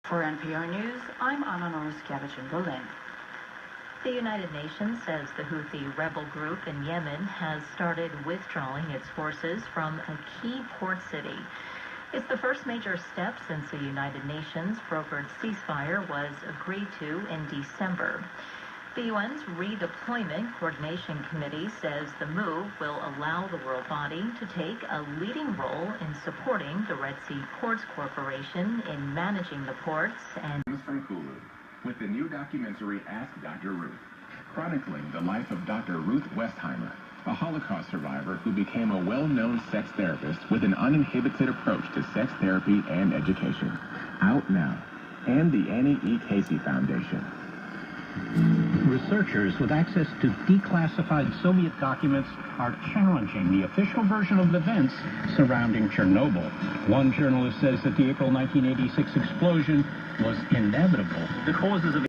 For NPR News, I'm Anna Norskevich in Berlin. The United Nations says the Houthi rebel group in Yemen has started withdrawing its forces from a key port city. It's the first major step since the United Nations brokered ceasefire was agreed to in December. The UN's Redeployment Coordination Committee says the move will allow the world body to take a leading role in supporting the Red Sea Ports Corporation in managing the ports and... From Hulu, with the new documentary Ask Dr. Ruth, chronicling the life of Dr. Ruth Westheimer, a Holocaust survivor who became a well-known sex therapist with an uninhibited approach to sex therapy and education. Out now. And the Annie E. Casey Foundation. Researchers with access to declassified Soviet documents are challenging the official version of events surrounding Chernobyl. One journalist says that the April 1986 explosion was inevitable. The causes of